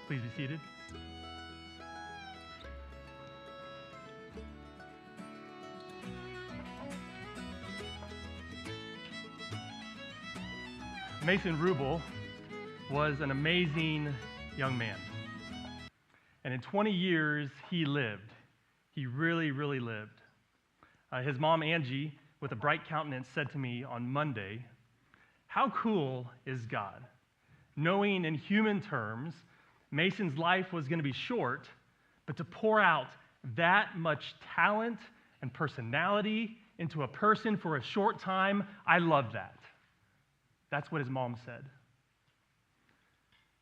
Please be seated. Mason Ruble was an amazing young man. And in 20 years, he lived. He really, really lived. His mom, Angie, with a bright countenance, said to me on Monday, "How cool is God?" Knowing in human terms, Mason's life was going to be short, but to pour out that much talent and personality into a person for a short time, I love that. That's what his mom said.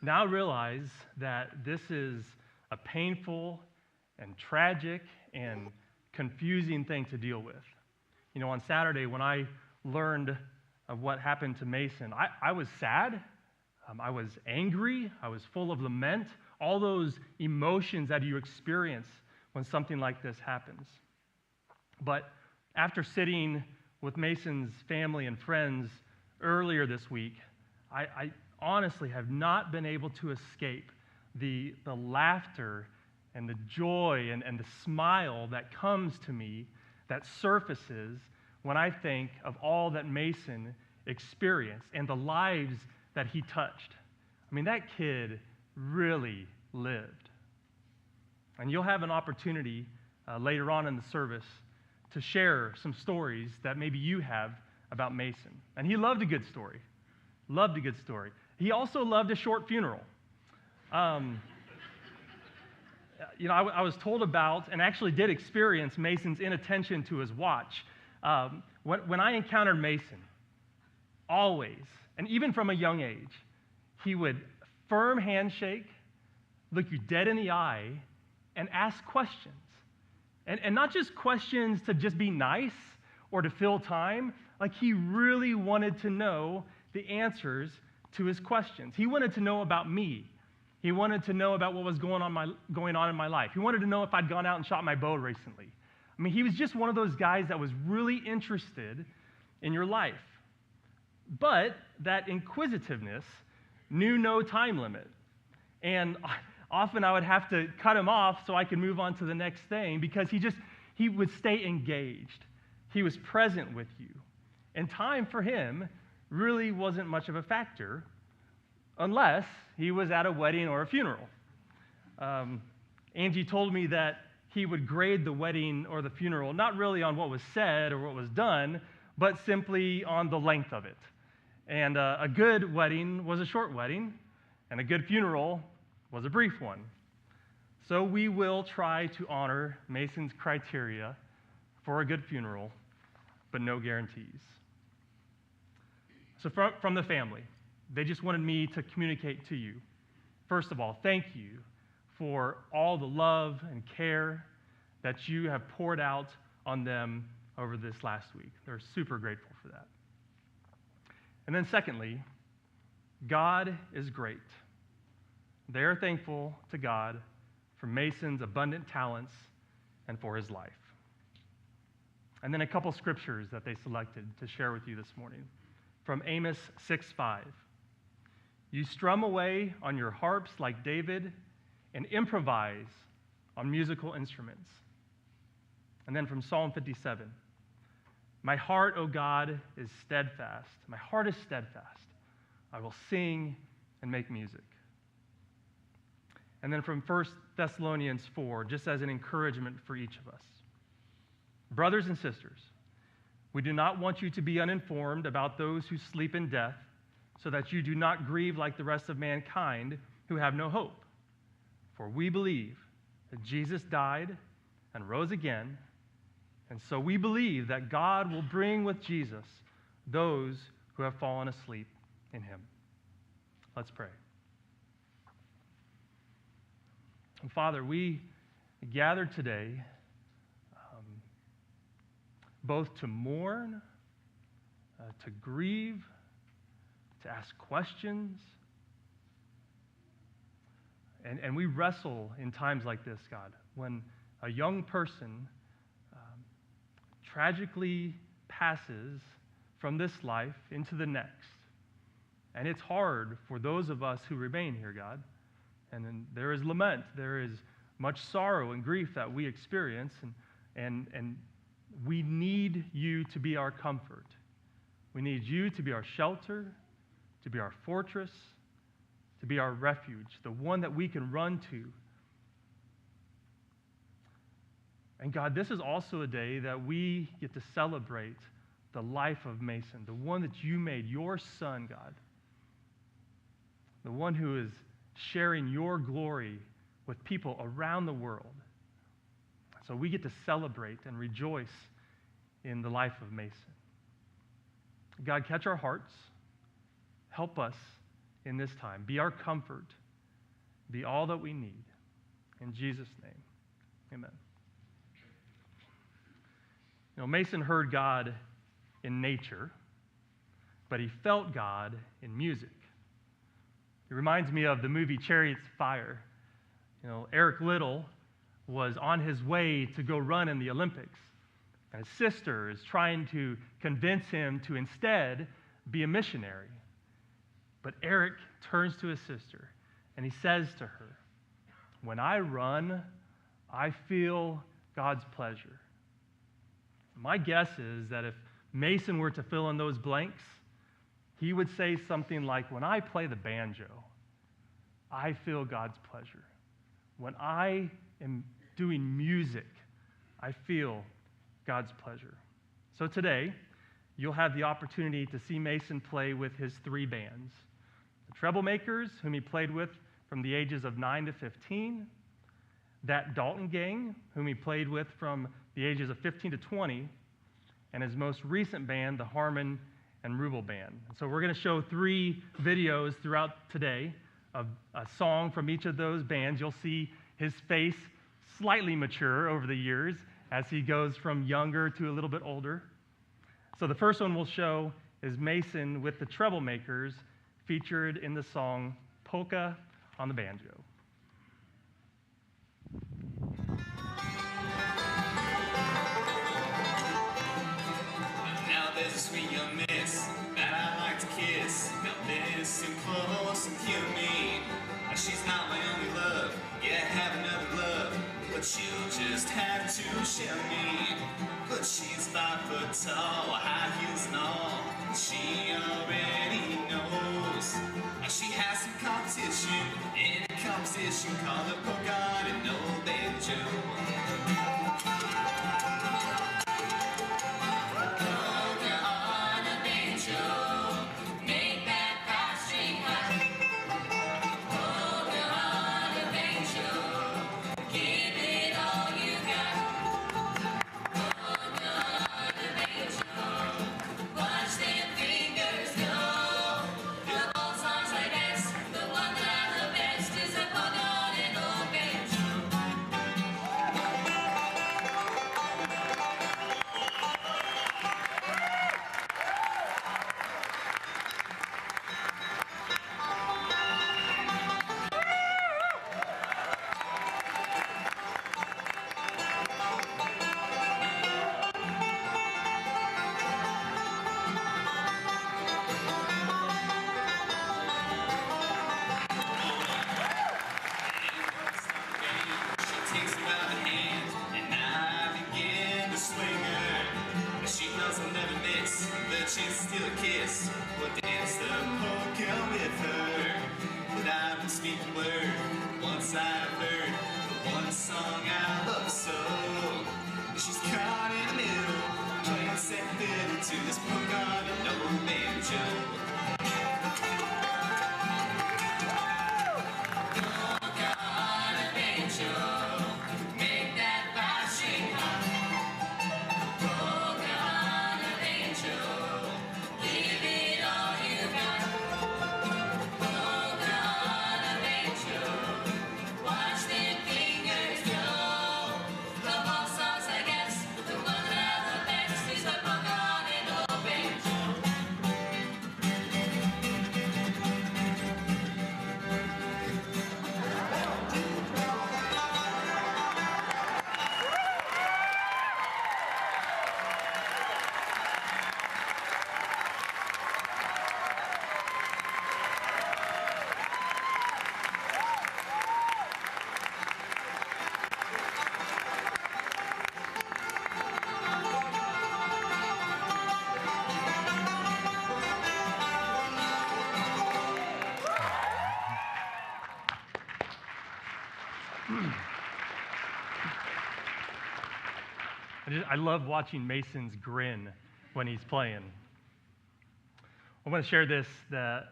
Now I realize that this is a painful and tragic and confusing thing to deal with. You know, on Saturday when I learned of what happened to Mason, I was sad, I was angry, I was full of lament, all those emotions that you experience when something like this happens. But after sitting with Mason's family and friends earlier this week, I honestly have not been able to escape the laughter and the joy and the smile that comes to me, that surfaces when I think of all that Mason experienced and the lives that he touched. I mean, that kid really lived. And you'll have an opportunity later on in the service to share some stories that maybe you have about Mason. And he loved a good story. Loved a good story. He also loved a short funeral. You know, I was told about and actually did experience Mason's inattention to his watch. When I encountered Mason, always, and even from a young age, he would firm handshake, look you dead in the eye, and ask questions. And not just questions to just be nice or to fill time. Like, he really wanted to know the answers to his questions. He wanted to know about me. He wanted to know about what was going on in my life. He wanted to know if I'd gone out and shot my bow recently. I mean, he was just one of those guys that was really interested in your life. But that inquisitiveness knew no time limit. And often I would have to cut him off so I could move on to the next thing, because he would stay engaged. He was present with you. And time for him really wasn't much of a factor unless he was at a wedding or a funeral. Angie told me that he would grade the wedding or the funeral not really on what was said or what was done, but simply on the length of it. And a good wedding was a short wedding, and a good funeral was a brief one. So we will try to honor Mason's criteria for a good funeral, but no guarantees. So from the family, they just wanted me to communicate to you. First of all, thank you for all the love and care that you have poured out on them over this last week. They're super grateful for that. And then secondly, God is great. They are thankful to God for Mason's abundant talents and for his life. And then a couple scriptures that they selected to share with you this morning. From Amos 6:5. You strum away on your harps like David and improvise on musical instruments. And then from Psalm 57. My heart, O God, is steadfast. My heart is steadfast. I will sing and make music. And then from 1 Thessalonians 4, just as an encouragement for each of us. Brothers and sisters, we do not want you to be uninformed about those who sleep in death, so that you do not grieve like the rest of mankind who have no hope. For we believe that Jesus died and rose again, and so we believe that God will bring with Jesus those who have fallen asleep in him. Let's pray. And Father, we gather today both to mourn, to grieve, to ask questions. And we wrestle in times like this, God, when a young person tragically passes from this life into the next. And it's hard for those of us who remain here, God. And then there is lament. There is much sorrow and grief that we experience, and we need you to be our comfort. We need you to be our shelter, to be our fortress, to be our refuge, the one that we can run to. And God, this is also a day that we get to celebrate the life of Mason, the one that you made, your son, God, the one who is sharing your glory with people around the world. So we get to celebrate and rejoice in the life of Mason. God, catch our hearts. Help us in this time. Be our comfort. Be all that we need. In Jesus' name, amen. You know, Mason heard God in nature, but he felt God in music. It reminds me of the movie Chariots of Fire. You know, Eric Liddell was on his way to go run in the Olympics, and his sister is trying to convince him to instead be a missionary. But Eric turns to his sister, and he says to her, "When I run, I feel God's pleasure." My guess is that if Mason were to fill in those blanks, he would say something like, "When I play the banjo, I feel God's pleasure. When I am doing music, I feel God's pleasure." So today, you'll have the opportunity to see Mason play with his 3 bands. The Treblemakers, whom he played with from the ages of 9 to 15, that Dalton Gang, whom he played with from the ages of 15 to 20, and his most recent band, the Harmon and Ruble Band. So we're going to show 3 videos throughout today of a song from each of those bands. You'll see his face slightly mature over the years as he goes from younger to a little bit older. So the first one we'll show is Mason with the Treblemakers, featured in the song Polka on the Banjo. Now there's a sweet young miss that I like to kiss. Now listen close and hear me. She's not my only love, yeah, I have another love, but you'll just have to share me. But she's 5 foot tall, high heels and all, and she already knows. She has some competition in a competition called the Polka and no banjo. The one that I love best is a polka and I love watching Mason's grin when he's playing. I want to share this, that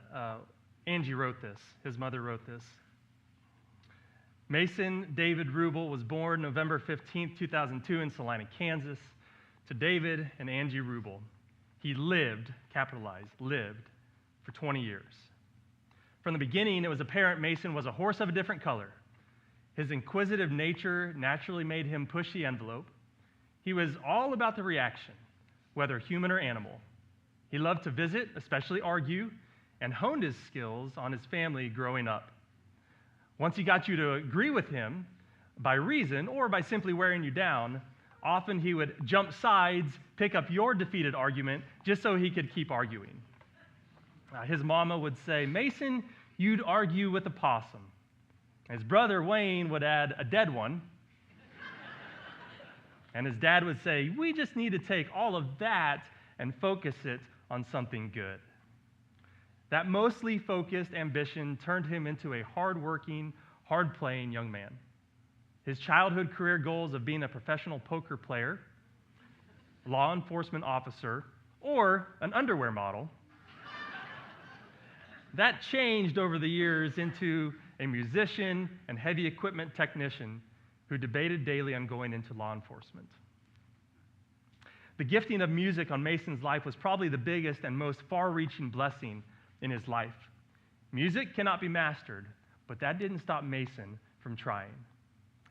Angie wrote this. His mother wrote this. Mason David Ruble was born November 15, 2002 in Salina, Kansas, to David and Angie Ruble. He lived, capitalized, lived, for 20 years. From the beginning, it was apparent Mason was a horse of a different color. His inquisitive nature naturally made him push the envelope. He was all about the reaction, whether human or animal. He loved to visit, especially argue, and honed his skills on his family growing up. Once he got you to agree with him by reason or by simply wearing you down, often he would jump sides, pick up your defeated argument just so he could keep arguing. His mama would say, "Mason, you'd argue with a possum." His brother Wayne would add a dead one. And his dad would say, "We just need to take all of that and focus it on something good." That mostly focused ambition turned him into a hard-working, hard-playing young man. His childhood career goals of being a professional poker player, law enforcement officer, or an underwear model, that changed over the years into a musician and heavy equipment technician who debated daily on going into law enforcement. The gifting of music on Mason's life was probably the biggest and most far-reaching blessing in his life. Music cannot be mastered, but that didn't stop Mason from trying.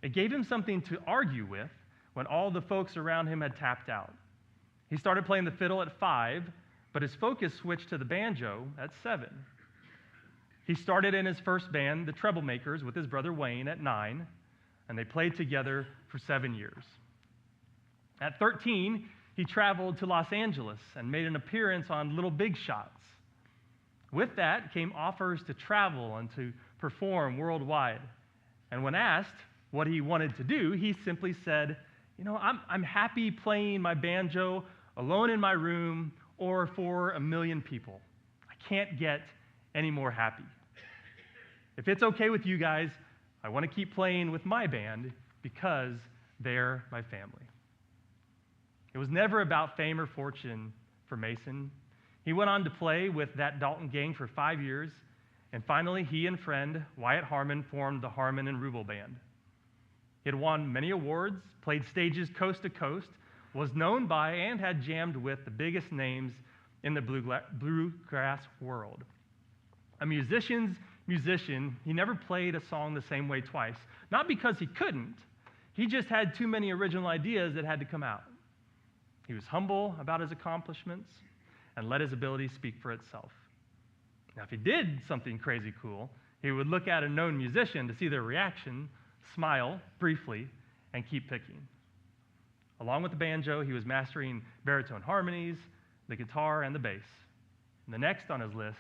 It gave him something to argue with when all the folks around him had tapped out. He started playing the fiddle at 5, but his focus switched to the banjo at 7. He started in his first band, the Treblemakers, with his brother Wayne at 9, and they played together for 7 years. At 13, he traveled to Los Angeles and made an appearance on Little Big Shots. With that came offers to travel and to perform worldwide. And when asked what he wanted to do, he simply said, I'm happy playing my banjo alone in my room or for 1 million people. I can't get any more happy. If it's okay with you guys, I want to keep playing with my band because they're my family. It was never about fame or fortune for Mason. He went on to play with that Dalton gang for 5 years, and finally he and friend Wyatt Harmon formed the Harmon and Ruble Band. He had won many awards, played stages coast to coast, was known by and had jammed with the biggest names in the bluegrass world. A musician's musician, he never played a song the same way twice. Not because he couldn't, he just had too many original ideas that had to come out. He was humble about his accomplishments and let his ability speak for itself. Now, if he did something crazy cool, he would look at a known musician to see their reaction, smile briefly, and keep picking. Along with the banjo, he was mastering baritone harmonies, the guitar, and the bass. And the next on his list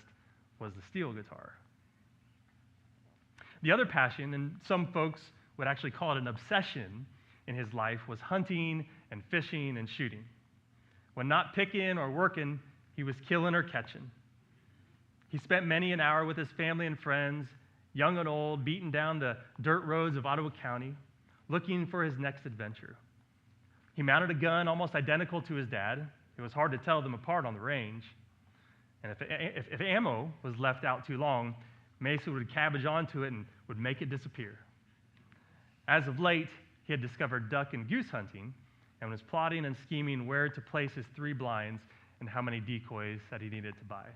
was the steel guitar. The other passion, and some folks would actually call it an obsession in his life, was hunting and fishing and shooting. When not picking or working, he was killing or catching. He spent many an hour with his family and friends, young and old, beating down the dirt roads of Ottawa County, looking for his next adventure. He mounted a gun almost identical to his dad. It was hard to tell them apart on the range. And if ammo was left out too long, Mason would cabbage onto it and would make it disappear. As of late, he had discovered duck and goose hunting and was plotting and scheming where to place his 3 blinds and how many decoys that he needed to buy.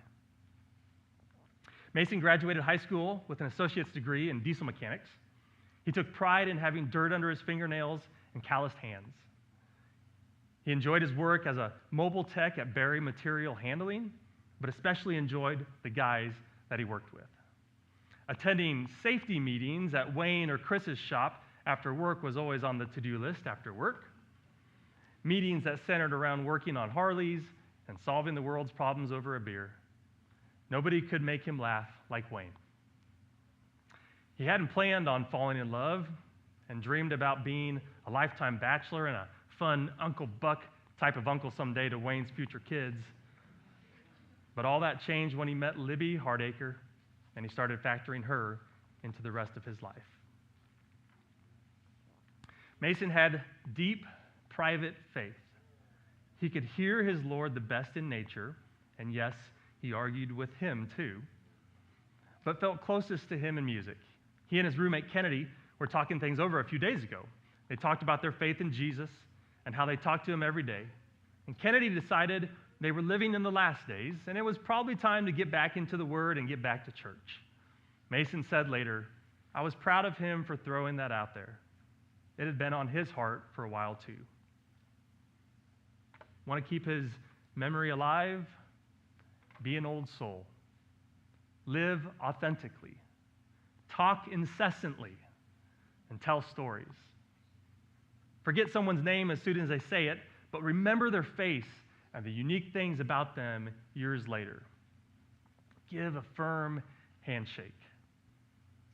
Mason graduated high school with an associate's degree in diesel mechanics. He took pride in having dirt under his fingernails and calloused hands. He enjoyed his work as a mobile tech at Berry Material Handling, but especially enjoyed the guys that he worked with. Attending safety meetings at Wayne or Chris's shop after work was always on the to-do list after work. Meetings that centered around working on Harleys and solving the world's problems over a beer. Nobody could make him laugh like Wayne. He hadn't planned on falling in love and dreamed about being a lifetime bachelor and a fun Uncle Buck type of uncle someday to Wayne's future kids. But all that changed when he met Libby Hardacre and he started factoring her into the rest of his life. Mason had deep private faith. He could hear his Lord the best in nature, and yes, he argued with him too, but felt closest to him in music. He and his roommate Kennedy were talking things over a few days ago. They talked about their faith in Jesus and how they talked to him every day. And Kennedy decided they were living in the last days, and it was probably time to get back into the Word and get back to church. Mason said later, "I was proud of him for throwing that out there. It had been on his heart for a while too." Want to keep his memory alive? Be an old soul. Live authentically. Talk incessantly, and tell stories. Forget someone's name as soon as they say it, but remember their face and the unique things about them years later. Give a firm handshake.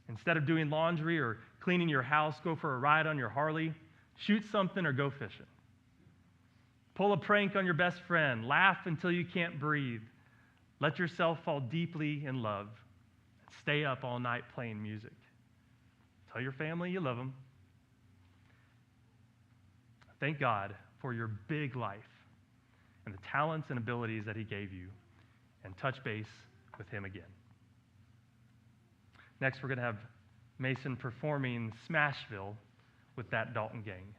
Instead of doing laundry or cleaning your house, go for a ride on your Harley, shoot something, or go fishing. Pull a prank on your best friend, laugh until you can't breathe. Let yourself fall deeply in love. Stay up all night playing music. Tell your family you love them. Thank God for your big life and the talents and abilities that he gave you, and touch base with him again. Next, we're going to have Mason performing Smashville with that Dalton Gang.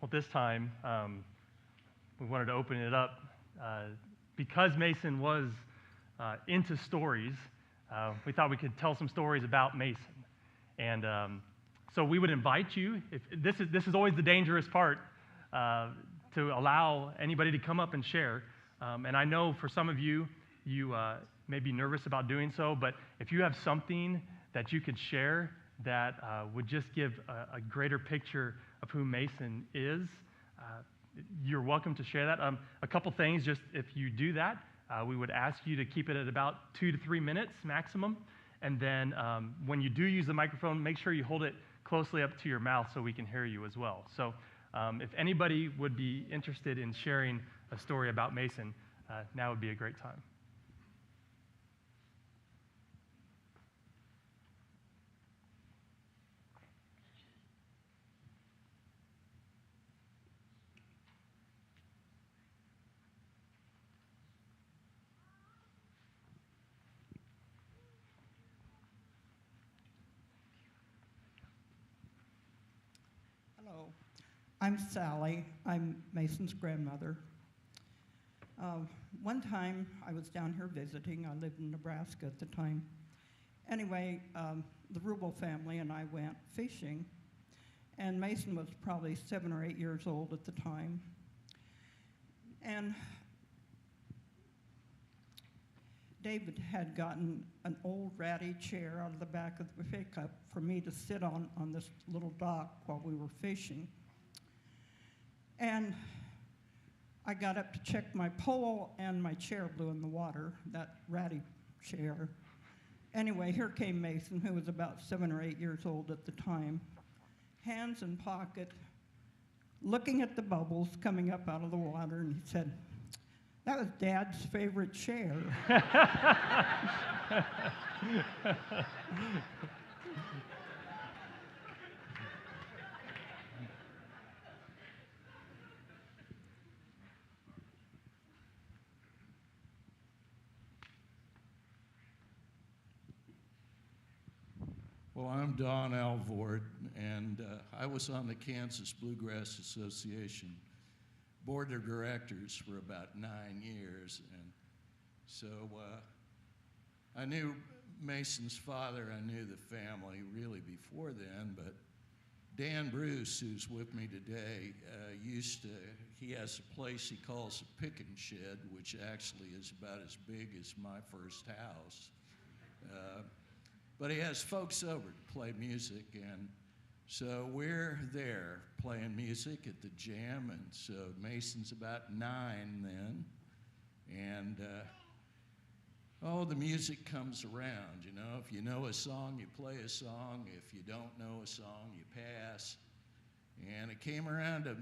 Well, this time, we wanted to open it up because Mason was into stories. We thought we could tell some stories about Mason, and so we would invite you. If this is always the dangerous part, to allow anybody to come up and share. And I know for some of you, you may be nervous about doing so, but if you have something that you could share that would just give a greater picture of who Mason is, you're welcome to share that. A couple things, just if you do that, we would ask you to keep it at about 2 to 3 minutes maximum. And then when you do use the microphone, make sure you hold it closely up to your mouth so we can hear you as well. So if anybody would be interested in sharing a story about Mason, now would be a great time. Hello, I'm Sally. I'm Mason's grandmother. One time I was down here visiting. I lived in Nebraska at the time. Anyway, the Ruble family and I went fishing, and Mason was probably 7 or 8 years old at the time. And David had gotten an old ratty chair out of the back of the pickup for me to sit on this little dock while we were fishing. And I got up to check my pole, and my chair blew in the water, that ratty chair. Anyway, here came Mason, who was about 7 or 8 years old at the time, hands in pocket, looking at the bubbles coming up out of the water, and he said, "That was Dad's favorite chair." Well, I'm Don Alvord, and I was on the Kansas Bluegrass Association board of directors for about 9 years, and so I knew Mason's father. I knew the family really before then, but Dan Bruce, who's with me today, he has a place he calls a pick and shed, which actually is about as big as my first house. But he has folks over to play music, and so we're there playing music at the jam, and so Mason's about 9 then, and the music comes around, you know. If you know a song, you play a song. If you don't know a song, you pass. And it came around to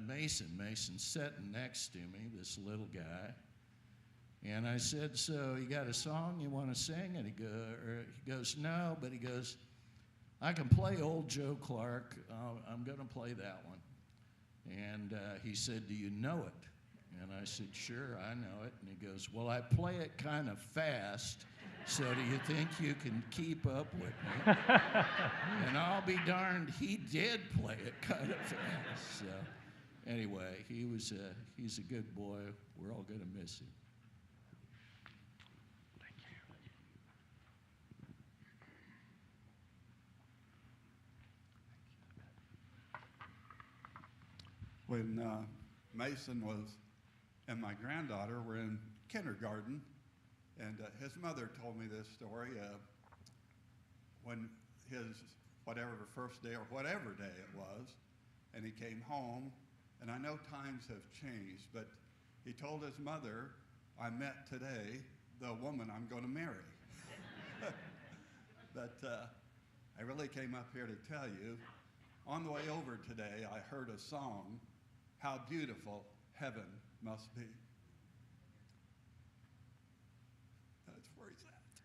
Mason. Mason's sitting next to me, this little guy. And I said, "So you got a song you want to sing?" And he goes, "No," but he goes, "I can play Old Joe Clark. I'm going to play that one." And he said, "Do you know it?" And I said, "Sure, I know it." And he goes, "Well, I play it kind of fast, so do you think you can keep up with me?" And I'll be darned, he did play it kind of fast. So anyway, he's a good boy. We're all going to miss him. When Mason and my granddaughter were in kindergarten, and his mother told me this story when whatever first day or whatever day it was, and he came home, and I know times have changed, but he told his mother, "I met today the woman I'm going to marry." But I really came up here to tell you, on the way over today, I heard a song, "How Beautiful Heaven Must Be." That's where he's at.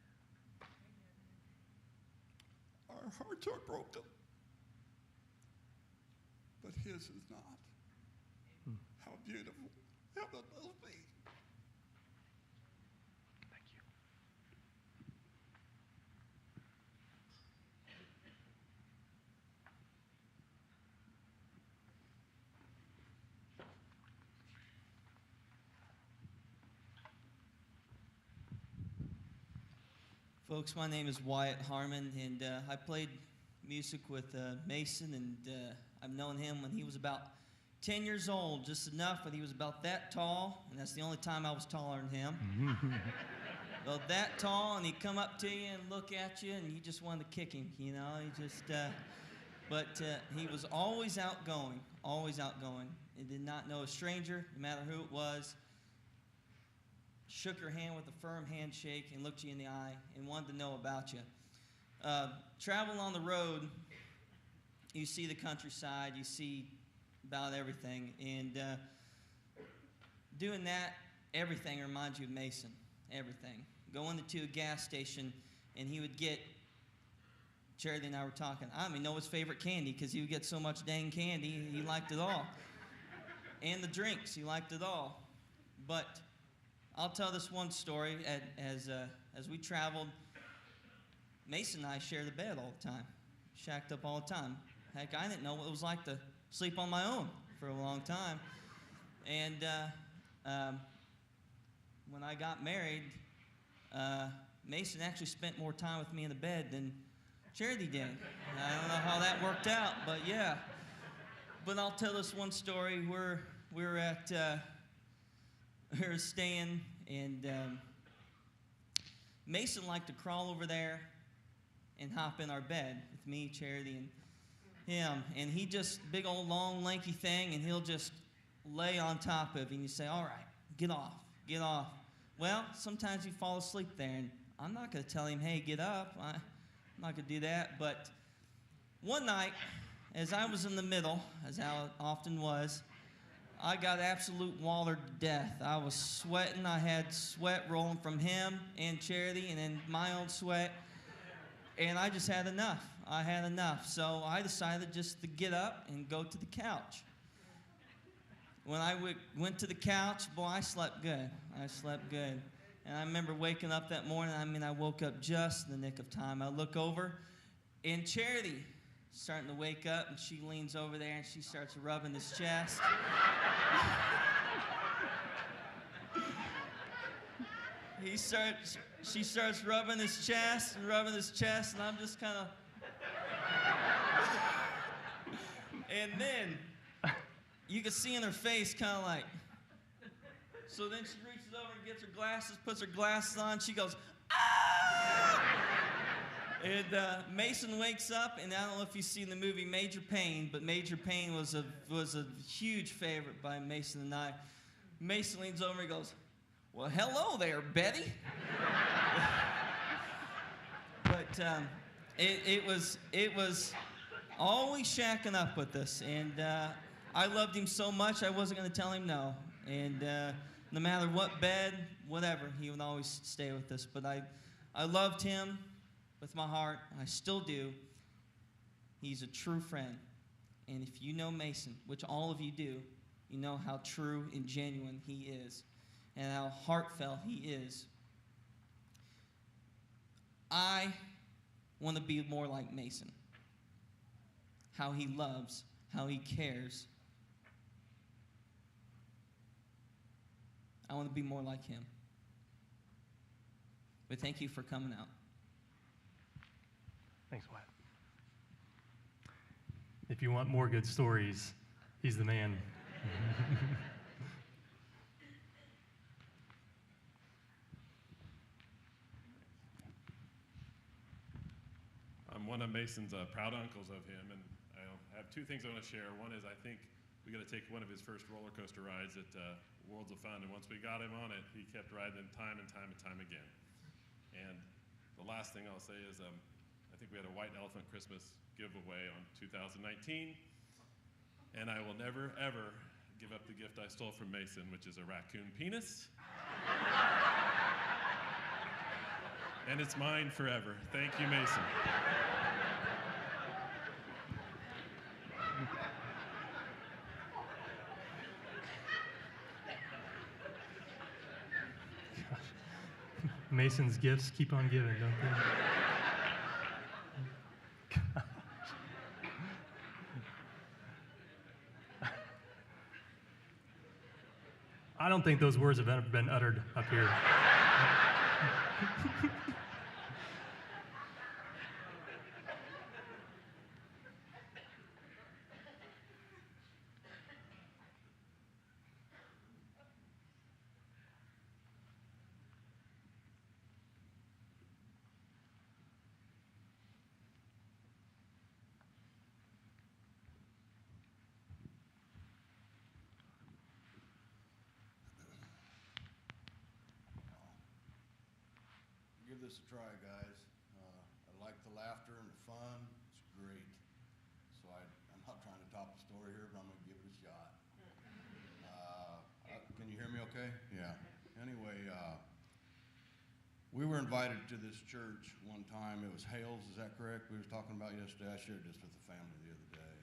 Our hearts are broken, but his is not. How beautiful heaven must be. Thank you. Folks, my name is Wyatt Harmon, and I played music with Mason, and I've known him when he was about 10 years old, just enough that he was about that tall, and that's the only time I was taller than him. About that tall, and he'd come up to you and look at you, and you just wanted to kick him, you know. He just, but he was always outgoing, always outgoing. He did not know a stranger, no matter who it was. Shook your hand with a firm handshake and looked you in the eye and wanted to know about you. Travel on the road, you see the countryside, you see about everything, and doing that, everything reminds you of Mason, everything. Going to a gas station, and he would get, Charity and I were talking, I don't even know his favorite candy because he would get so much dang candy, he liked it all. And the drinks, he liked it all. But I'll tell this one story. As we traveled, Mason and I shared a bed all the time, shacked up all the time. Heck, I didn't know what it was like to sleep on my own for a long time. And when I got married, Mason actually spent more time with me in the bed than Charity did. I don't know how that worked out, but yeah. But I'll tell this one story. We were staying, and Mason liked to crawl over there and hop in our bed with me, Charity, and him. And he just, big old long lanky thing, and he'll just lay on top of you, and you say, all right, get off, get off. Well, sometimes you fall asleep there, and I'm not going to tell him, hey, get up. I'm not going to do that. But one night, as I was in the middle, as I often was, I got absolute wallered to death. I was sweating. I had sweat rolling from him and Charity and then my own sweat. And I just had enough. I had enough. So I decided just to get up and go to the couch. When I went to the couch, boy, I slept good. I slept good. And I remember waking up that morning. I woke up just in the nick of time. I look over, and Charity starting to wake up, and she leans over there and she starts rubbing his chest. She starts rubbing his chest, and I'm just kind of. And then you can see in her face kind of like. So then she reaches over and gets her glasses, puts her glasses on. She goes, ah! And Mason wakes up, and I don't know if you've seen the movie Major Payne, but Major Payne was a huge favorite by Mason and I. Mason leans over and goes, well, hello there, Betty. But it was always shacking up with us, and I loved him so much I wasn't going to tell him no. And no matter what bed, whatever, he would always stay with us. But I loved him with my heart. I still do. He's a true friend. And if you know Mason, which all of you do, you know how true and genuine he is and how heartfelt he is. I want to be more like Mason. How he loves, how he cares. I want to be more like him. But thank you for coming out. Thanks, Wyatt. If you want more good stories, he's the man. I'm one of Mason's proud uncles of him, and I have two things I want to share. One is I think we got to take one of his first roller coaster rides at Worlds of Fun, and once we got him on it, he kept riding it time and time and time again. And the last thing I'll say is I think we had a white elephant Christmas giveaway on 2019, and I will never, ever give up the gift I stole from Mason, which is a raccoon penis. And it's mine forever. Thank you, Mason. Mason's gifts keep on giving, don't they? I don't think those words have ever been uttered up here. give this a try, guys. I like the laughter and the fun. It's great. So I'm not trying to top the story here, but I'm going to give it a shot. Can you hear me okay? Yeah. Anyway, we were invited to this church one time. It was Hales, is that correct? We were talking about yesterday. I shared this with the family the other day.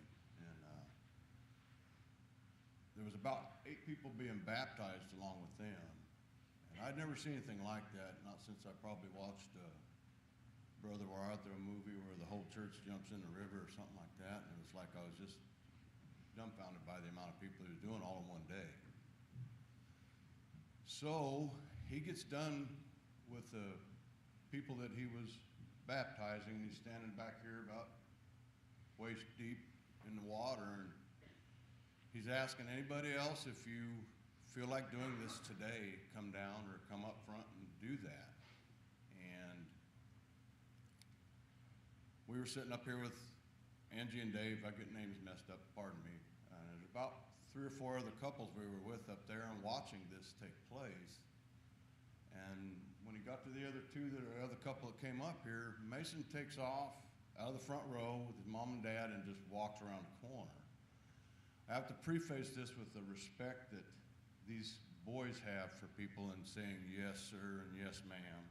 And there was about 8 people being baptized along with them. And I'd never seen anything like that, not since I probably watched Brother Arthur, a movie where the whole church jumps in the river or something like that. And it was like I was just dumbfounded by the amount of people he was doing all in one day. So he gets done with the people that he was baptizing, and he's standing back here about waist deep in the water, and he's asking anybody else, if you feel like doing this today, come down or come up front and do that. And we were sitting up here with Angie and Dave. I get names messed up, pardon me. There's about 3 or 4 other couples we were with up there and watching this take place. And when he got to the other 2, the other couple that came up here, Mason takes off out of the front row with his mom and dad and just walks around the corner. I have to preface this with the respect that these boys have for people and saying yes, sir, and yes, ma'am,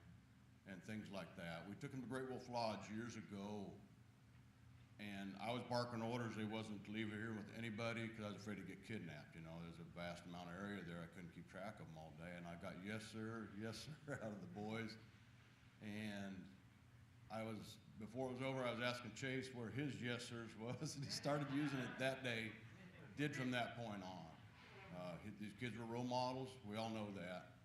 and things like that. We took him to Great Wolf Lodge years ago, and I was barking orders. He wasn't to leave it here with anybody because I was afraid to get kidnapped. You know, there's a vast amount of area there. I couldn't keep track of them all day, and I got yes, sir, out of the boys. And before it was over, I was asking Chase where his yes, sirs was, and he started using it that day, did from that point on. These kids were role models. We all know that.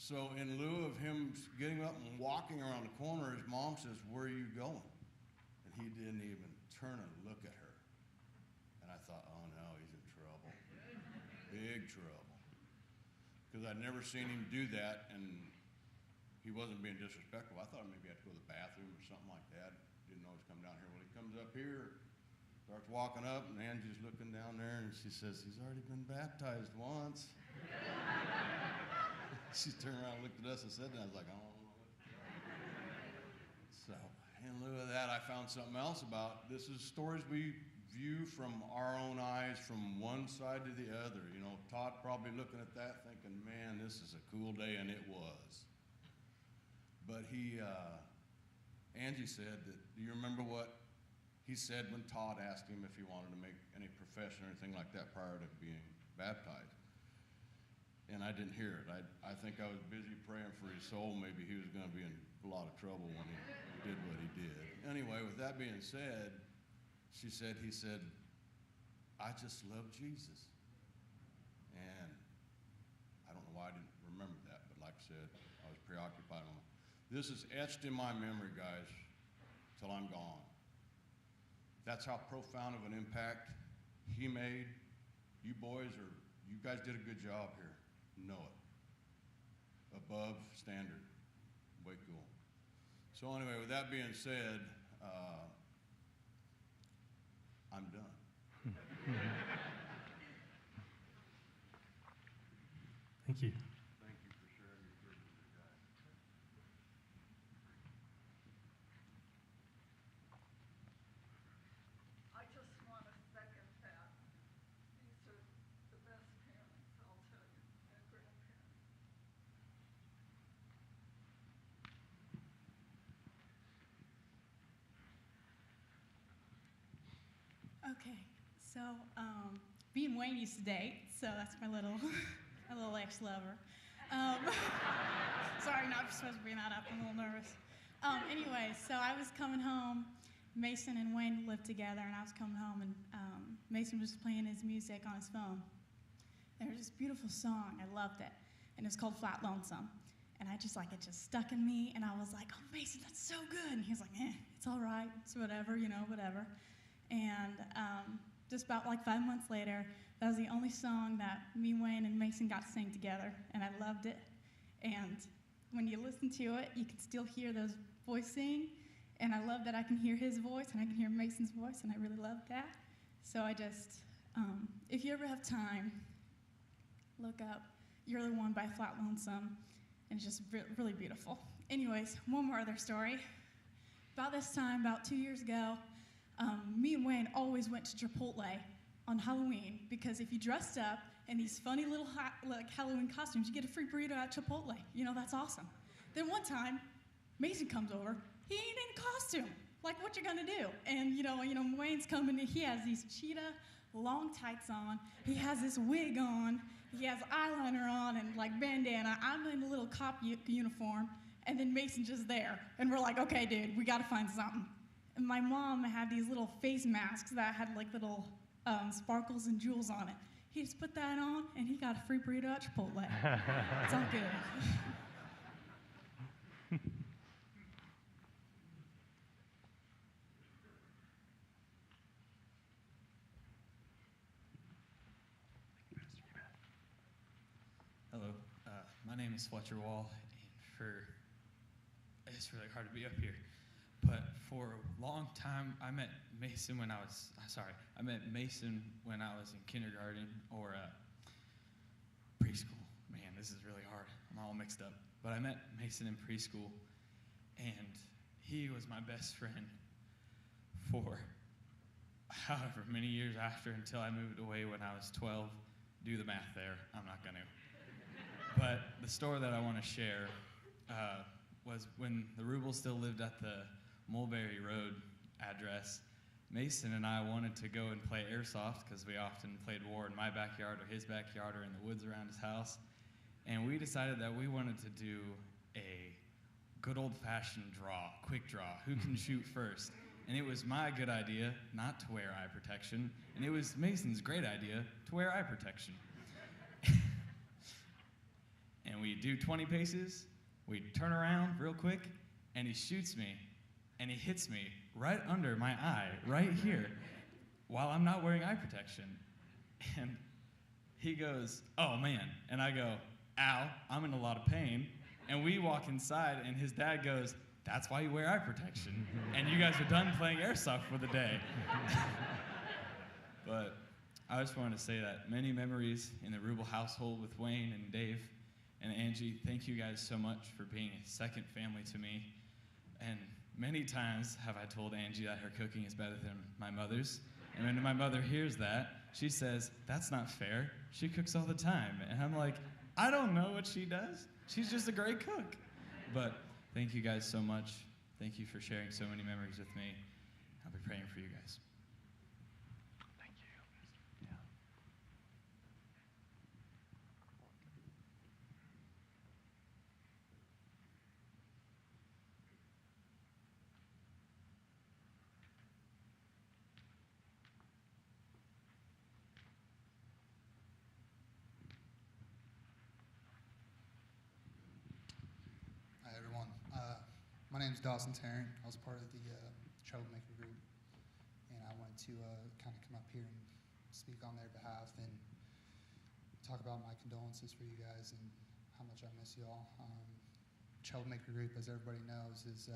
So in lieu of him getting up and walking around the corner, his mom says, "Where are you going?" And he didn't even turn and look at her. And I thought, oh no, he's in trouble. Big trouble. Because I'd never seen him do that, and he wasn't being disrespectful. I thought maybe I had to go to the bathroom or something like that. Didn't know he was coming down here. Well, he comes up here, starts walking up, and Angie's looking down there, and she says, "He's already been baptized once." She turned around and looked at us and said that. I was like, I don't know what to tell you. So, in lieu of that, I found something else about this is stories we view from our own eyes from one side to the other. You know, Todd probably looking at that thinking, man, this is a cool day, and it was. But Angie said that, do you remember what he said when Todd asked him if he wanted to make any profession or anything like that prior to being baptized? And I didn't hear it. I think I was busy praying for his soul. Maybe he was going to be in a lot of trouble when he did what he did. Anyway, with that being said, he said, "I just love Jesus." And I don't know why I didn't remember that, but like I said, I was preoccupied. This is etched in my memory, guys, till I'm gone. That's how profound of an impact he made. You guys did a good job here. Know it. Above standard. Way cool. So anyway, with that being said, I'm done. Thank you. Thank you for sharing your goodness with guys. I just want to second that. These are the best parents, I'll tell you, and grandparents. Okay, so me and Wayne used to date, so that's my little ex-lover. Sorry, not supposed to bring that up. I'm a little nervous. Anyway, so I was coming home. Mason and Wayne lived together, and I was coming home, and Mason was playing his music on his phone. There was this beautiful song. I loved it, and it was called "Flat Lonesome." And it just stuck in me, and I was like, "Oh, Mason, that's so good." And he was like, "It's all right. It's whatever, whatever." And just about 5 months later, that was the only song that me, Wayne, and Mason got to sing together, and I loved it. And when you listen to it, you can still hear those voices sing, and I love that I can hear his voice, and I can hear Mason's voice, and I really love that. So I just, if you ever have time, look up "You're the One" by Flat Lonesome, and it's just really beautiful. Anyways, one more other story. About this time, about 2 years ago, me and Wayne always went to Chipotle on Halloween because if you dressed up in these funny little like Halloween costumes, you get a free burrito at Chipotle. You know, that's awesome. Then one time, Mason comes over. He ain't in costume. Like, what you gonna do? And you know, Wayne's coming and he has these cheetah long tights on. He has this wig on. He has eyeliner on and like bandana. I'm in a little cop uniform. And then Mason's just there. And we're like, okay, dude, we gotta find something. And my mom had these little face masks that had like little sparkles and jewels on it. He just put that on, and he got a free burrito at Chipotle. It's all good. Hello, my name is Fletcher Wall, and it's really hard to be up here, but for a long time, I met Mason when I was in kindergarten or preschool. Man, this is really hard. I'm all mixed up. But I met Mason in preschool, and he was my best friend for however many years after until I moved away when I was 12. Do the math there. I'm not going to. But the story that I want to share was when the Ruble still lived at the Mulberry Road address. Mason and I wanted to go and play airsoft because we often played war in my backyard or his backyard or in the woods around his house. And we decided that we wanted to do a good old-fashioned quick draw. Who can shoot first? And it was my good idea not to wear eye protection, and it was Mason's great idea to wear eye protection. And we do 20 paces, we turn around real quick, and he shoots me, and he hits me right under my eye, right here, while I'm not wearing eye protection. And he goes, "Oh man," and I go, "Ow, I'm in a lot of pain." And we walk inside, and his dad goes, "That's why you wear eye protection. And you guys are done playing airsoft for the day." But I just wanted to say that many memories in the Ruble household with Wayne and Dave and Angie. Thank you guys so much for being a second family to me. And many times have I told Angie that her cooking is better than my mother's. And when my mother hears that, she says, "That's not fair. She cooks all the time." And I'm like, I don't know what she does. She's just a great cook. But thank you guys so much. Thank you for sharing so many memories with me. I'll be praying for you guys. Thank you. Yeah. Hi, everyone. My name is Dawson Tarrant. I was part of the Troublemaker group, and I wanted to kind of come up here and speak on their behalf and talk about my condolences for you guys and how much I miss you all. Troublemaker group, as everybody knows, is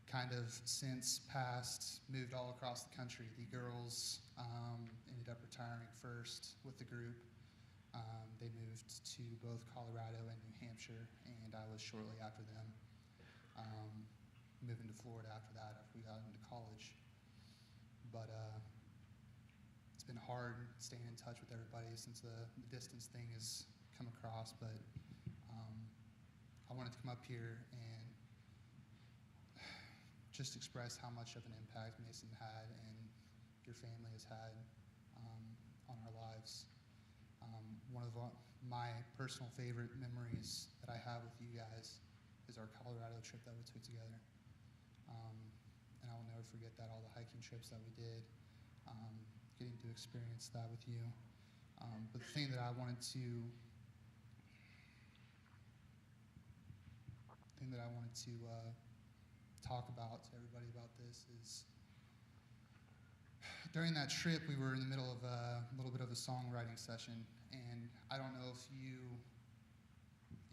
kind of since passed, moved all across the country. The girls ended up retiring first with the group. They moved to both Colorado and New Hampshire, and I was shortly after them. Moving to Florida after that, after we got into college. But it's been hard staying in touch with everybody since the distance thing has come across, but I wanted to come up here and just express how much of an impact Mason had and your family has had on our lives. One of my personal favorite memories that I have with you guys is our Colorado trip that we took together. And I will never forget that, all the hiking trips that we did, getting to experience that with you. But the thing that I wanted to talk about to everybody about this is during that trip, we were in the middle of a little bit of a songwriting session, and I don't know if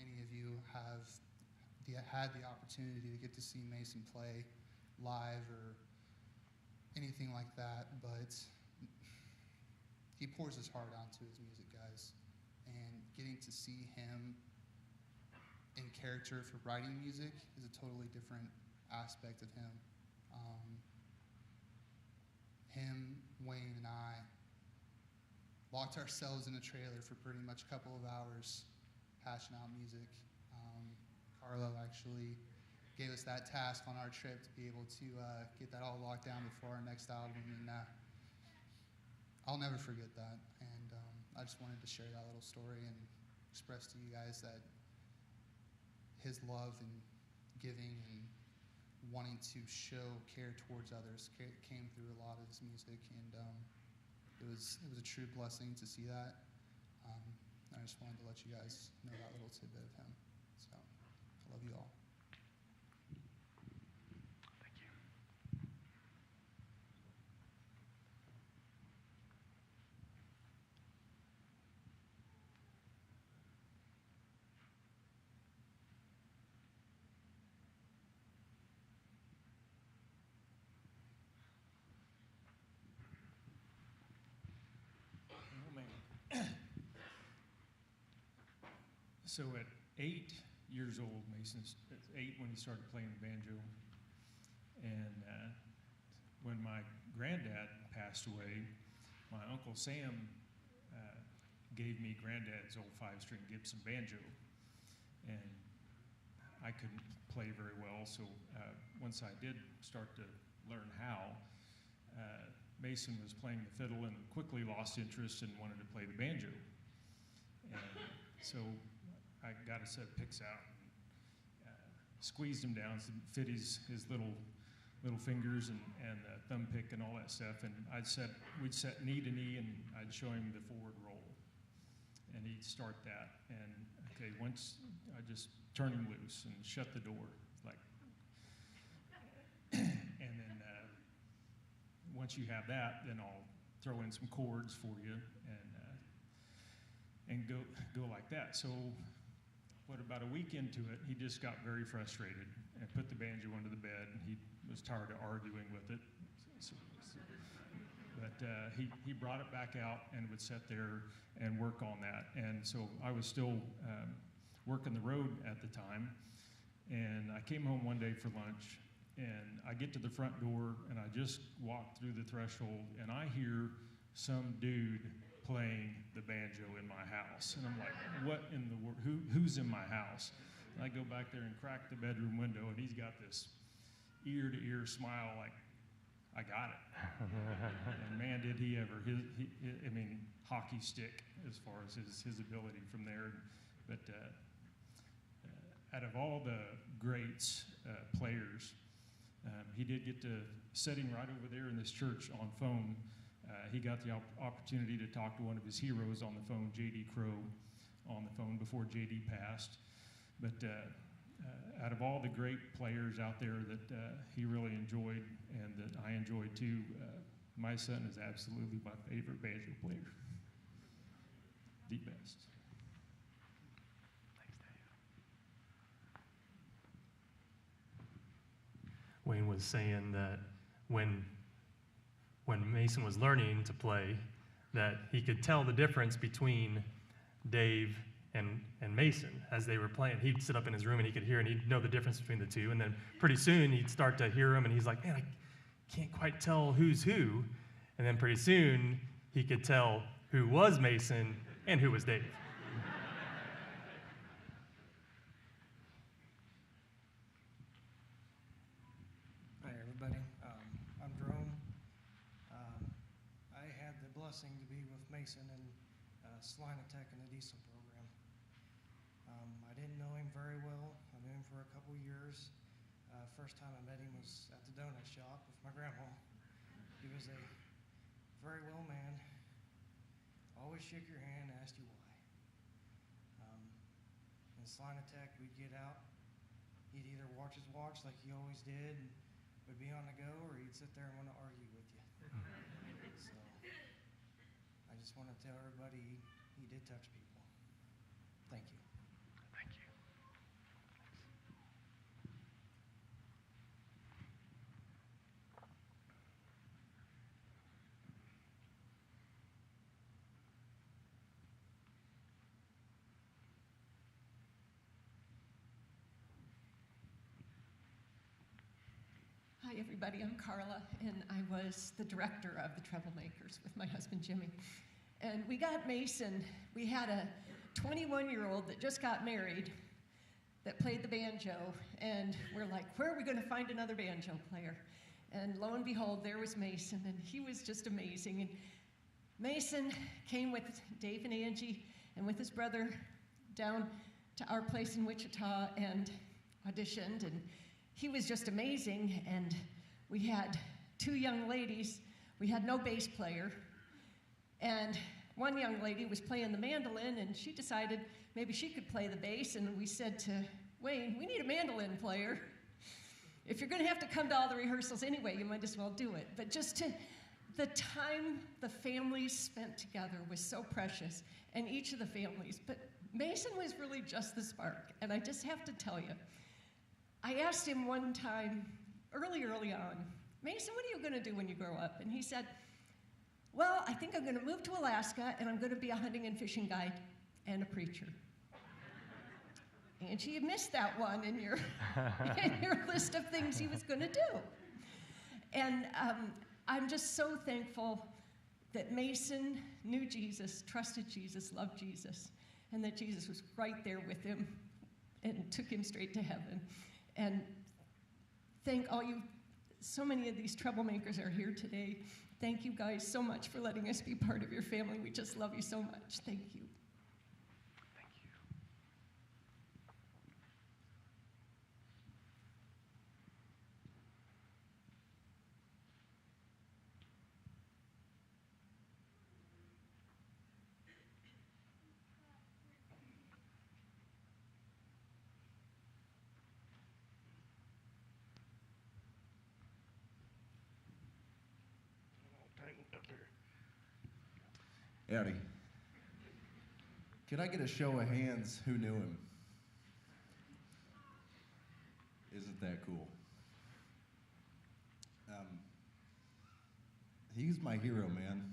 any of you have had the opportunity to get to see Mason play live or anything like that, but he pours his heart onto his music, guys, and getting to see him in character for writing music is a totally different aspect of him. Him, Wayne, and I locked ourselves in a trailer for pretty much a couple of hours, hashing out music. Carlo actually gave us that task on our trip to be able to get that all locked down before our next album, and I'll never forget that. And I just wanted to share that little story and express to you guys that his love and giving and wanting to show care towards others came through a lot of his music, and it was a true blessing to see that. I just wanted to let you guys know that little tidbit of him. So I love you all. Thank you. Oh, man. So at 8 years old, Mason's 8 when he started playing the banjo. And when my granddad passed away, my Uncle Sam gave me granddad's old 5-string Gibson banjo. And I couldn't play very well, so once I did start to learn how, Mason was playing the fiddle and quickly lost interest and wanted to play the banjo. And so I got a set of picks out and squeezed him down to fit his little fingers and thumb pick and all that stuff. And we'd set knee to knee, and I'd show him the forward roll, and he'd start that. And okay, once I just turn him loose and shut the door, like, and then once you have that, then I'll throw in some chords for you and go like that. So, about a week into it, he just got very frustrated and put the banjo under the bed. He was tired of arguing with it. But he brought it back out and would sit there and work on that. And so I was still working the road at the time. And I came home one day for lunch, and I get to the front door, and I just walk through the threshold, and I hear some dude playing the banjo in my house. And I'm like, what in the world? Who's in my house? And I go back there and crack the bedroom window, and he's got this ear-to-ear smile like, I got it. And man, did he ever. Hockey stick as far as his ability from there. But out of all the greats, players, he did get to, sitting right over there in this church on phone, he got the opportunity to talk to one of his heroes on the phone, J.D. Crowe, on the phone before J.D. passed. But out of all the great players out there that he really enjoyed and that I enjoyed too, my son is absolutely my favorite banjo player. The best. Thanks, Dave. Wayne was saying that when Mason was learning to play, that he could tell the difference between Dave and Mason as they were playing. He'd sit up in his room and he could hear, and he'd know the difference between the two. And then pretty soon he'd start to hear him, and he's like, man, I can't quite tell who's who. And then pretty soon he could tell who was Mason and who was Dave. Hi, everybody. I'm Jerome. I had the blessing to be with Mason in Salina Tech in the diesel program. I didn't know him very well. I knew him for a couple years. First time I met him was at the donut shop with my grandma. He was a very well man. Always shook your hand and asked you why. In Salina Tech, we'd get out. He'd either watch his watch like he always did and would be on the go, or he'd sit there and want to argue with you. So I just want to tell everybody he did touch people. Thank you. Thank you. Hi, everybody. I'm Carla, and I was the director of the Troublemakers with my husband, Jimmy. And we got Mason. We had a 21-year-old that just got married that played the banjo, and we're like, where are we going to find another banjo player? And lo and behold, there was Mason, and he was just amazing. And Mason came with Dave and Angie and with his brother down to our place in Wichita and auditioned, and he was just amazing. And we had 2 young ladies. We had no bass player, and one young lady was playing the mandolin, and she decided maybe she could play the bass, and we said to Wayne, we need a mandolin player. If you're going to have to come to all the rehearsals anyway, you might as well do it. But the time the families spent together was so precious, and each of the families. But Mason was really just the spark, and I just have to tell you, I asked him one time, early on, Mason, what are you going to do when you grow up? And he said, well, I think I'm going to move to Alaska, and I'm going to be a hunting and fishing guide and a preacher. Angie, you missed that one in your list of things he was going to do. And I'm just so thankful that Mason knew Jesus, trusted Jesus, loved Jesus, and that Jesus was right there with him and took him straight to heaven. And thank all you, so many of these troublemakers are here today. Thank you guys so much for letting us be part of your family. We just love you so much. Thank you. Thank you. Howdy. Could I get a show of hands who knew him? Isn't that cool? He was my hero, man.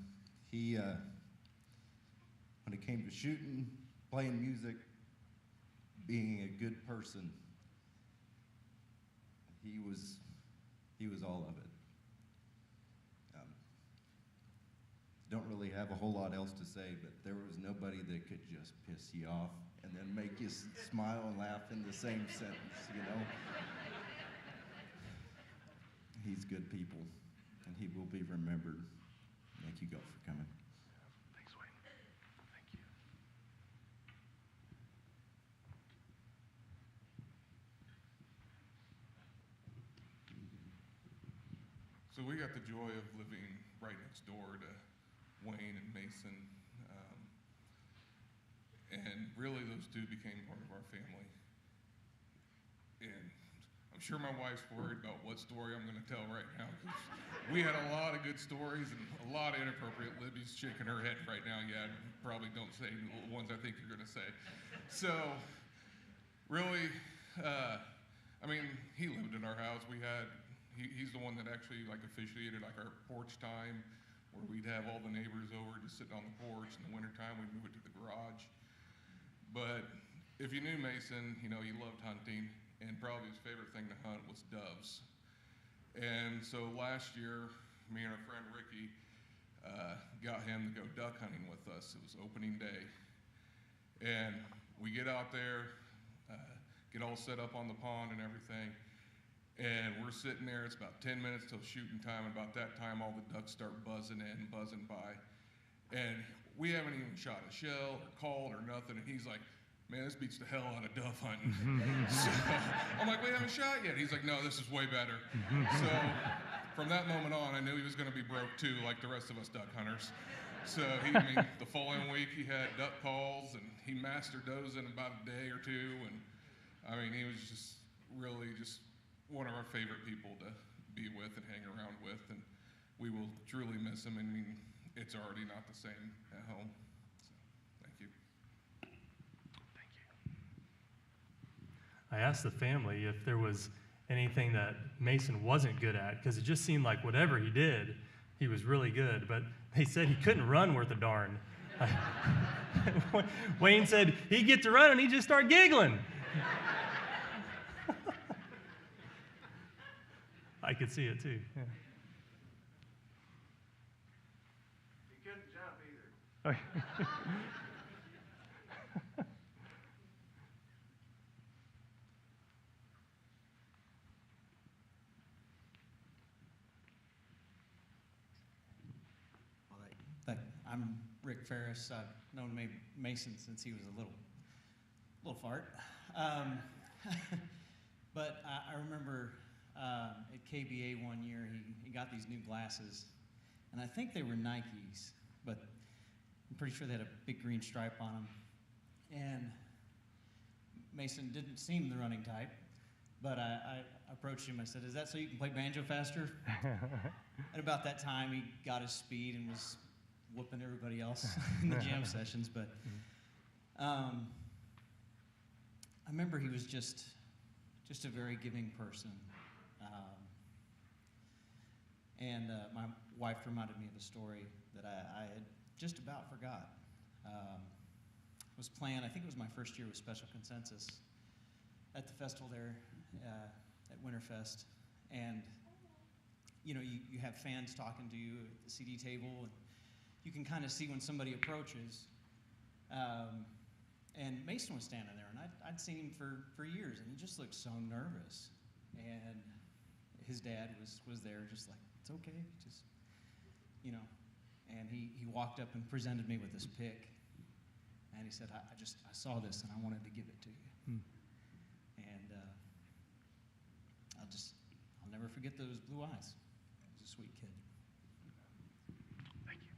He, when it came to shooting, playing music, being a good person, he was all of it. Don't really have a whole lot else to say, but there was nobody that could just piss you off and then make you smile and laugh in the same sentence, you know? He's good people, and he will be remembered. Thank you, God, for coming. Thanks, Wayne. Thank you. So we got the joy of living right next door to Wayne and Mason, and really those 2 became part of our family. And I'm sure my wife's worried about what story I'm going to tell right now, because we had a lot of good stories and a lot of inappropriate. Libby's shaking her head right now. Yeah, probably don't say the ones I think you're going to say. So really, I mean, he lived in our house. He's the one that actually like officiated like our porch time, where we'd have all the neighbors over just sitting on the porch. In the wintertime, we'd move it to the garage. But if you knew Mason, you know, he loved hunting, and probably his favorite thing to hunt was doves. And so last year, me and our friend Ricky got him to go duck hunting with us. It was opening day. And we get out there, get all set up on the pond and everything. And we're sitting there, it's about 10 minutes till shooting time, and about that time all the ducks start buzzing in, buzzing by. And we haven't even shot a shell or called or nothing, and he's like, man, this beats the hell out of dove hunting. So I'm like, we haven't shot yet. He's like, no, this is way better. So from that moment on, I knew he was gonna be broke too, like the rest of us duck hunters. So the following week he had duck calls, and he mastered those in about a day or 2, and I mean, he was just really just one of our favorite people to be with and hang around with, and we will truly miss him. I mean, it's already not the same at home. So, thank you. Thank you. I asked the family if there was anything that Mason wasn't good at, because it just seemed like whatever he did, he was really good, but they said he couldn't run worth a darn. Wayne said he'd get to run and he'd just start giggling. I could see it too. Yeah. He couldn't jump either. I'm Rick Ferris. I've known Mason since he was a little fart. But I remember at KBA one year, he got these new glasses, and I think they were Nikes, but I'm pretty sure they had a big green stripe on them. And Mason didn't seem the running type, but I approached him. I said, "Is that so you can play banjo faster?" At about that time, he got his speed and was whooping everybody else in the jam sessions. But I remember he was just a very giving person. And my wife reminded me of a story that I had just about forgot. Was playing, I think it was my first year with Special Consensus at the festival there at Winterfest. And you know, you have fans talking to you at the CD table, and you can kind of see when somebody approaches. And Mason was standing there, and I'd seen him for years, and he just looked so nervous. And his dad was there just like, "It's okay, just, you know." And he walked up and presented me with this pick. And he said, I saw this, and I wanted to give it to you. And I'll never forget those blue eyes. He was a sweet kid. Thank you.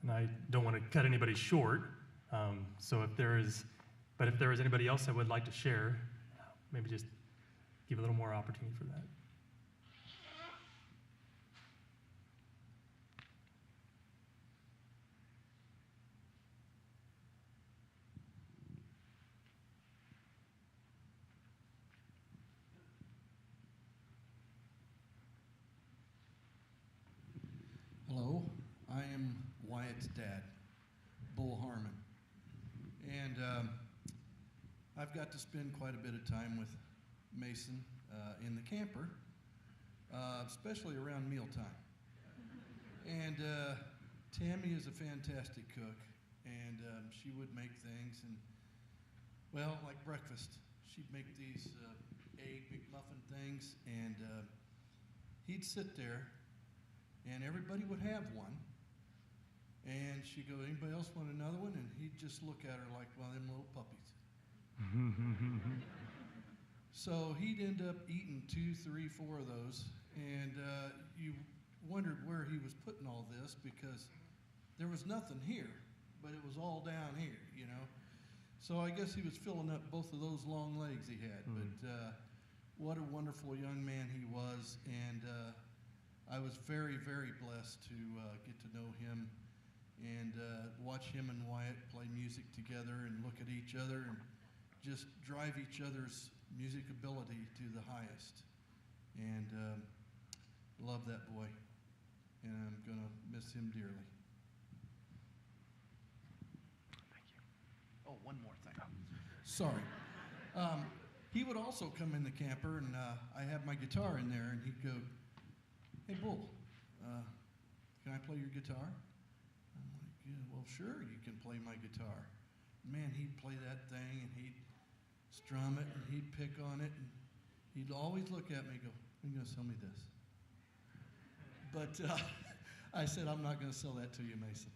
And I don't want to cut anybody short. So if there is anybody else that would like to share, maybe just give a little more opportunity for that. Hello, I am Wyatt's dad, Bull Harmon. And I've got to spend quite a bit of time with Mason in the camper, especially around mealtime. And Tammy is a fantastic cook, and she would make things, and, well, like breakfast. She'd make these egg McMuffin things, and he'd sit there, and everybody would have one. And she'd go, "Anybody else want another one?" And he'd just look at her like one of them little puppies. So he'd end up eating 2, 3, 4 of those. And you wondered where he was putting all this, because there was nothing here, but it was all down here, you know. So I guess he was filling up both of those long legs he had. But what a wonderful young man he was. And I was very, very blessed to get to know him and watch him and Wyatt play music together and look at each other and just drive each other's music ability to the highest. And love that boy, and I'm going to miss him dearly. Thank you. Oh, one more thing. Sorry. He would also come in the camper, and I have my guitar in there, and he'd go, "Hey, Bull, can I play your guitar?" I'm like, "Yeah, well, sure, you can play my guitar." Man, he'd play that thing, and he'd strum it, and he'd pick on it, and he'd always look at me and go, "When are you going to sell me this?" But I said, "I'm not going to sell that to you, Mason."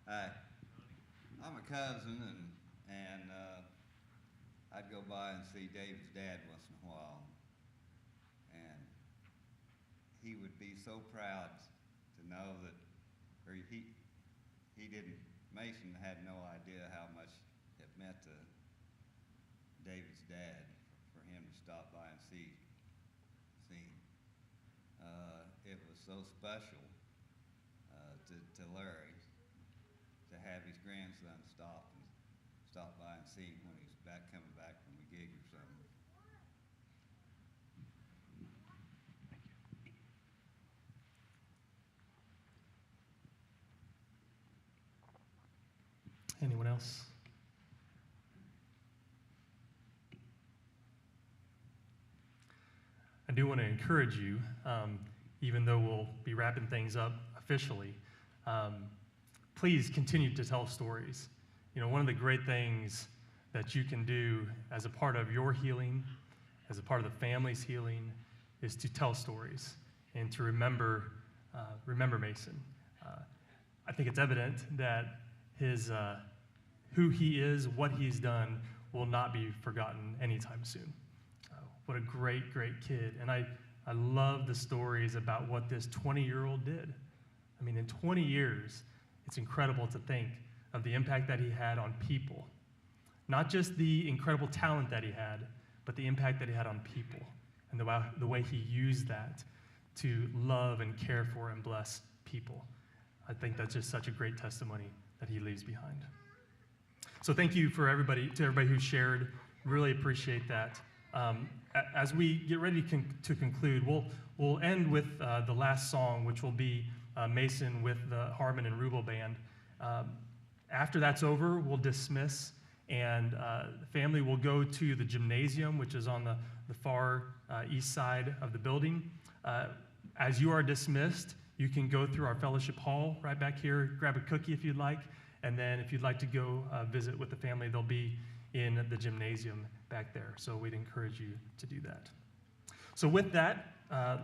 Hi, I'm a cousin, and I'd go by and see Dave's dad once in a while, and he would be so proud to know that, or he didn't. Mason had no idea how much it meant to David's dad for him to stop by and see him. It was so special to Larry. have his grandson stop by and see him when he's coming back from a gig or something. Anyone else? I do want to encourage you, even though we'll be wrapping things up officially, please continue to tell stories. You know, one of the great things that you can do as a part of your healing, as a part of the family's healing, is to tell stories and to remember Mason. I think it's evident that his who he is, what he's done, will not be forgotten anytime soon. What a great, great kid. And I love the stories about what this 20-year-old did. I mean, in 20 years, it's incredible to think of the impact that he had on people. Not just the incredible talent that he had, but the impact that he had on people and the way he used that to love and care for and bless people. I think that's just such a great testimony that he leaves behind. So thank you to everybody who shared. Really appreciate that. As we get ready to conclude, we'll end with the last song, which will be Mason with the Harmon and Ruble Band. After that's over, we'll dismiss, and the family will go to the gymnasium, which is on the far east side of the building. As you are dismissed, you can go through our fellowship hall right back here, grab a cookie if you'd like, and then if you'd like to go visit with the family, they'll be in the gymnasium back there. So we'd encourage you to do that. So with that,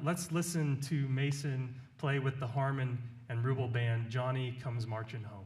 let's listen to Mason play with the Harmon and Ruble Band, Johnny Comes Marching Home.